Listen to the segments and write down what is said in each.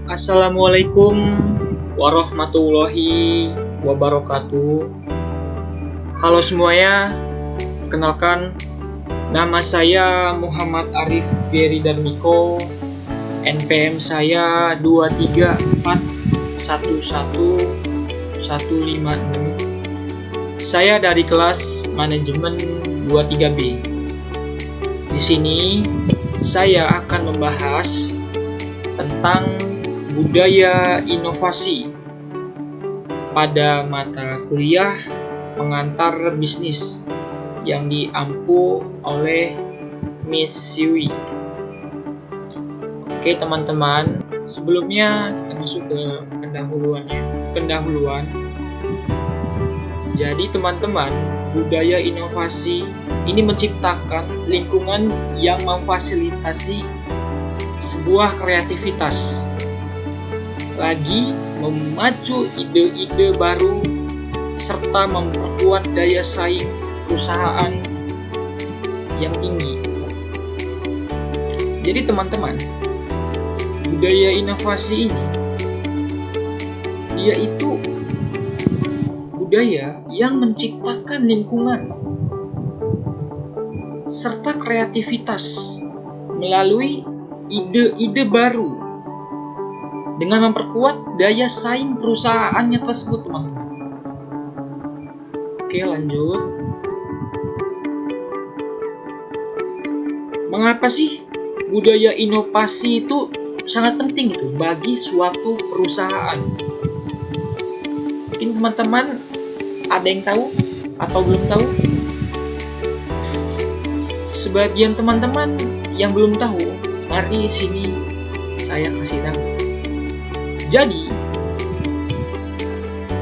Assalamualaikum warahmatullahi wabarakatuh. Halo semuanya, kenalkan nama saya Muhammad Arif Geri Darmiko. NPM saya 234111156. Saya dari kelas manajemen 23B. Di sini saya akan membahas tentang budaya inovasi pada mata kuliah pengantar bisnis yang diampu oleh Miss Siwi. Oke teman-teman, sebelumnya kita masuk ke pendahuluan. Jadi teman-teman, budaya inovasi ini menciptakan lingkungan yang memfasilitasi sebuah kreativitas, lagi memacu ide-ide baru, serta memperkuat daya saing perusahaan yang tinggi. Jadi teman-teman, budaya inovasi ini yaitu budaya yang menciptakan lingkungan serta kreativitas melalui ide-ide baru dengan memperkuat daya saing perusahaannya tersebut, teman-teman. Oke, lanjut. Mengapa sih budaya inovasi itu sangat penting itu bagi suatu perusahaan? Mungkin teman-teman ada yang tahu atau belum tahu? Sebagian teman-teman yang belum tahu, mari sini saya kasih tahu. Jadi,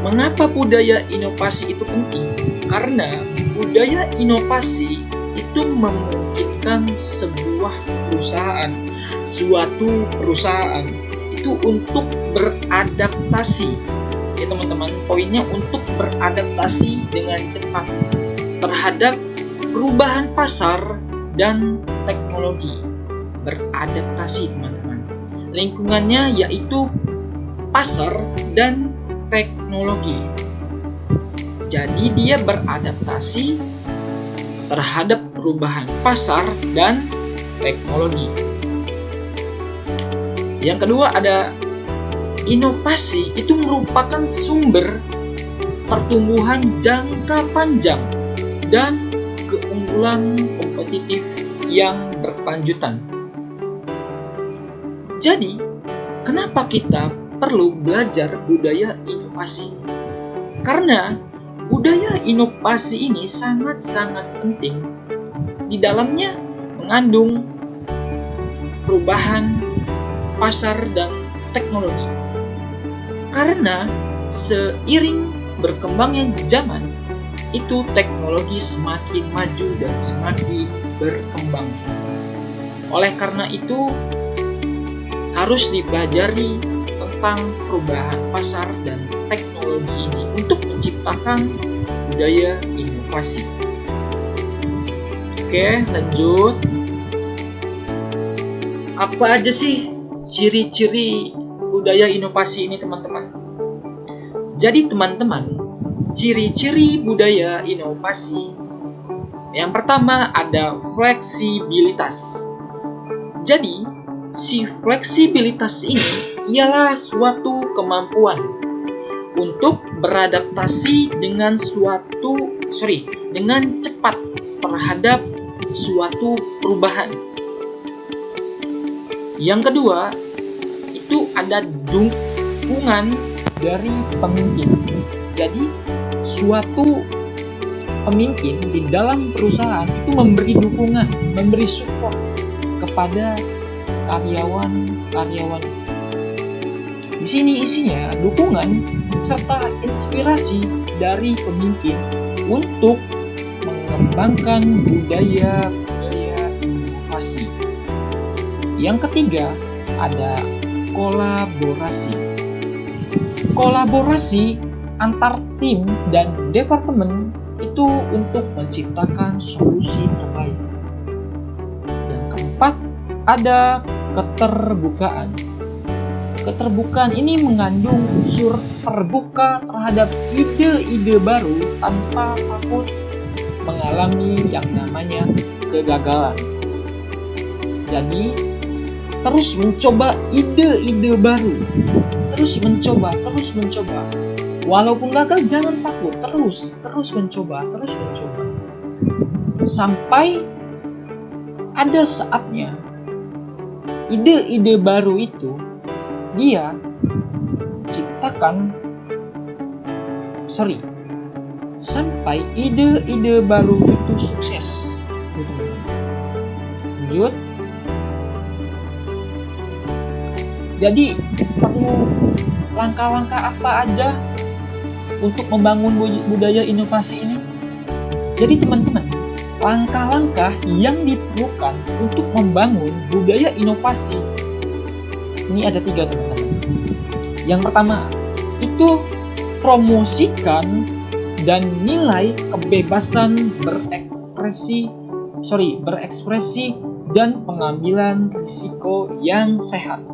mengapa budaya inovasi itu penting? Karena budaya inovasi itu memungkinkan suatu perusahaan itu untuk beradaptasi. Ya teman-teman, poinnya untuk beradaptasi dengan cepat terhadap perubahan pasar dan teknologi. Beradaptasi teman-teman. Lingkungannya yaitu pasar dan teknologi. Jadi dia beradaptasi terhadap perubahan pasar dan teknologi. Yang kedua ada inovasi itu merupakan sumber pertumbuhan jangka panjang dan keunggulan kompetitif yang berkelanjutan. Jadi, kenapa kita perlu belajar budaya inovasi? Karena budaya inovasi ini sangat-sangat penting. Di dalamnya mengandung perubahan pasar dan teknologi. Karena seiring berkembangnya zaman, itu teknologi semakin maju dan semakin berkembang. Oleh karena itu, harus dipelajari tentang perubahan pasar dan teknologi ini untuk menciptakan budaya inovasi. Oke, lanjut. Apa aja sih ciri-ciri budaya inovasi ini, teman-teman? Jadi, teman-teman, ciri-ciri budaya inovasi yang pertama ada fleksibilitas. Jadi, si fleksibilitas ini ialah suatu kemampuan untuk beradaptasi dengan cepat terhadap suatu perubahan. Yang kedua, itu ada dukungan dari pemimpin. Jadi, suatu pemimpin di dalam perusahaan itu memberi dukungan, memberi support kepada karyawan-karyawan. Di sini isinya dukungan serta inspirasi dari pemimpin untuk mengembangkan budaya inovasi. Yang ketiga, ada kolaborasi. Kolaborasi antar tim dan departemen itu untuk menciptakan solusi terbaik. Yang keempat, ada keterbukaan. Keterbukaan ini mengandung unsur terbuka terhadap ide-ide baru tanpa takut mengalami yang namanya kegagalan. Jadi, terus mencoba ide-ide baru. Terus mencoba. Walaupun gagal, jangan takut. Terus mencoba. Sampai ada saatnya ide-ide baru itu dia sampai ide-ide baru itu sukses. Lanjut. Jadi perlu langkah-langkah apa aja untuk membangun budaya inovasi ini? Jadi teman-teman, langkah-langkah yang diperlukan untuk membangun budaya inovasi ini ada 3, teman-teman. Yang pertama, itu promosikan dan nilai kebebasan berekspresi dan pengambilan risiko yang sehat.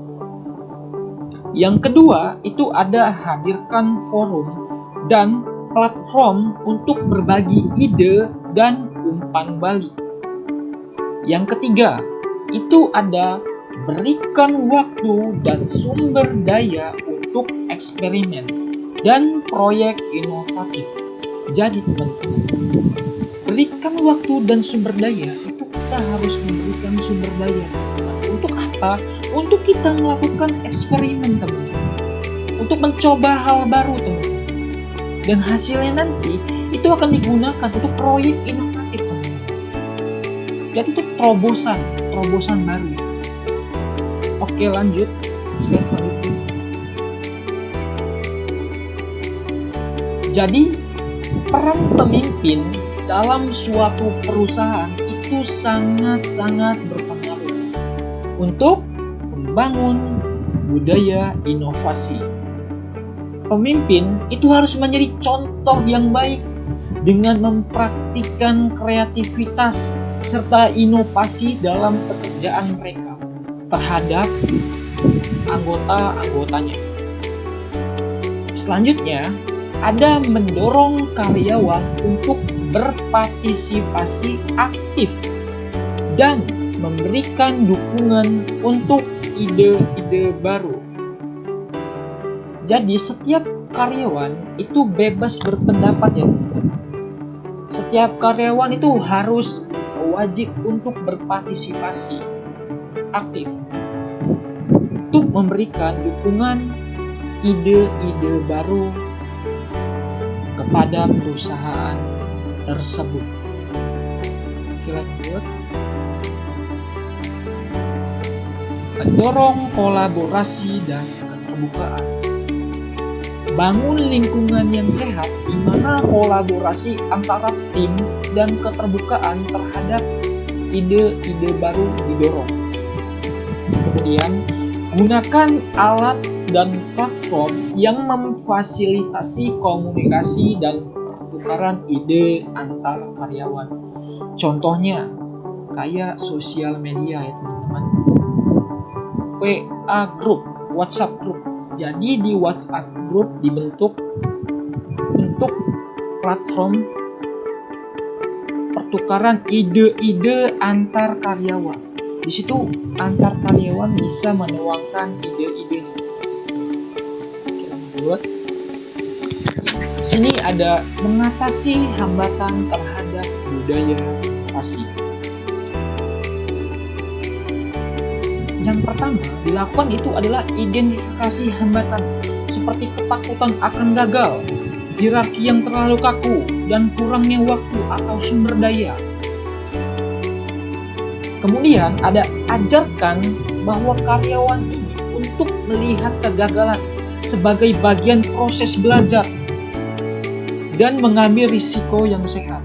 Yang kedua, itu ada hadirkan forum dan platform untuk berbagi ide dan umpan balik. Yang ketiga, itu ada berikan waktu dan sumber daya untuk eksperimen dan proyek inovatif. Jadi teman-teman, berikan waktu dan sumber daya. Itu kita harus memberikan sumber daya. Untuk apa? Untuk kita melakukan eksperimen, teman-teman. Untuk mencoba hal baru, teman-teman. Dan hasilnya nanti itu akan digunakan untuk proyek inovatif, teman-teman. Jadi itu terobosan baru. Oke, lanjut. Slide selanjutnya. Jadi, peran pemimpin dalam suatu perusahaan itu sangat-sangat berpengaruh untuk membangun budaya inovasi. Pemimpin itu harus menjadi contoh yang baik dengan mempraktikkan kreativitas serta inovasi dalam pekerjaan mereka terhadap anggota-anggotanya. Selanjutnya, ada mendorong karyawan untuk berpartisipasi aktif dan memberikan dukungan untuk ide-ide baru. Jadi setiap karyawan itu bebas berpendapat, ya. Setiap karyawan itu harus wajib untuk berpartisipasi aktif untuk memberikan dukungan ide-ide baru kepada perusahaan tersebut. Oke, lanjut. Mendorong kolaborasi dan keterbukaan. Bangun lingkungan yang sehat di mana kolaborasi antara tim dan keterbukaan terhadap ide-ide baru didorong. Kemudian, gunakan alat dan platform yang memfasilitasi komunikasi dan pertukaran ide antar karyawan. Contohnya, kayak sosial media, ya teman-teman. WA group, WhatsApp group. Jadi di WhatsApp group dibentuk untuk platform pertukaran ide-ide antar karyawan. Di situ antar karyawan bisa menuangkan ide-idenya. Oke, di sini ada mengatasi hambatan terhadap budaya inovasi. Yang pertama dilakukan itu adalah identifikasi hambatan seperti ketakutan akan gagal, hierarki yang terlalu kaku, dan kurangnya waktu atau sumber daya. Kemudian ada ajarkan bahwa karyawan ini untuk melihat kegagalan sebagai bagian proses belajar dan mengambil risiko yang sehat.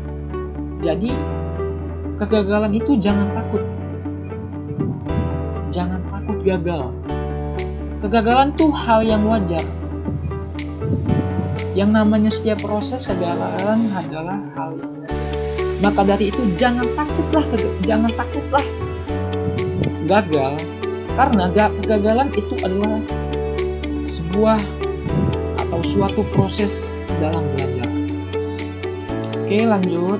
Jadi kegagalan itu jangan takut. Jangan takut gagal. Kegagalan tuh hal yang wajar. Yang namanya setiap proses kegagalan adalah hal yang wajar. Maka dari itu jangan takutlah gagal, karena kegagalan itu adalah sebuah atau suatu proses dalam belajar. Oke, lanjut.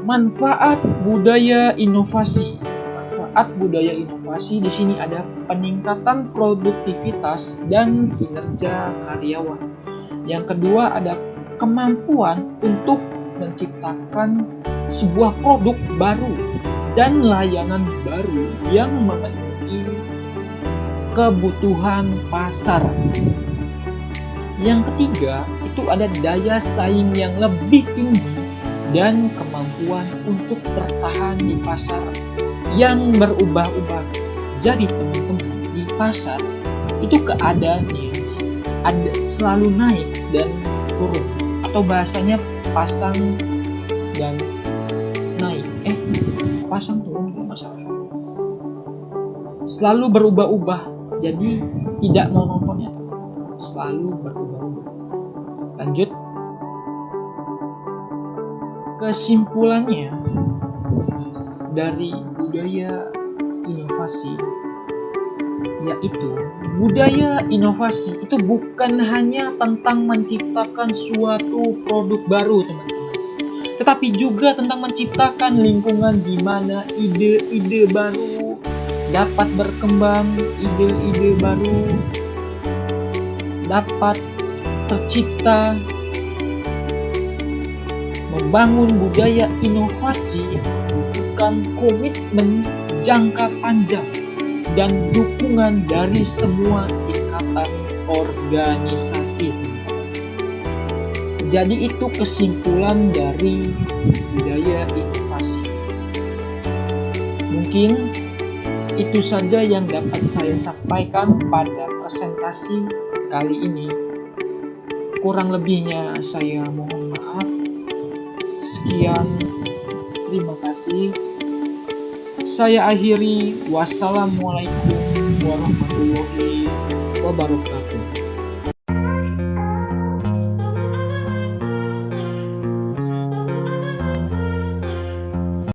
Manfaat budaya inovasi. Manfaat budaya inovasi di sini ada peningkatan produktivitas dan kinerja karyawan. Yang kedua ada kemampuan untuk menciptakan sebuah produk baru dan layanan baru yang memenuhi kebutuhan pasar. Yang ketiga itu ada daya saing yang lebih tinggi dan kemampuan untuk bertahan di pasar yang berubah-ubah. Jadi teman-teman, di pasar itu keadaannya ada selalu naik dan turun, atau bahasanya pasang dan naik. Pasang turun kalau masalah. Selalu berubah-ubah. Jadi tidak monoton ya teman-teman. Selalu berubah-ubah. Lanjut. Kesimpulannya dari budaya inovasi yaitu budaya inovasi itu bukan hanya tentang menciptakan suatu produk baru teman-teman, tetapi juga tentang menciptakan lingkungan di mana ide-ide baru dapat berkembang, ide-ide baru dapat tercipta. Membangun budaya inovasi membutuhkan komitmen jangka panjang dan dukungan dari semua tingkatan organisasi. Jadi itu kesimpulan dari budaya inovasi. Mungkin itu saja yang dapat saya sampaikan pada presentasi kali ini. Kurang lebihnya saya mohon maaf. Sekian, terima kasih. Saya akhiri. Wassalamualaikum warahmatullahi wabarakatuh.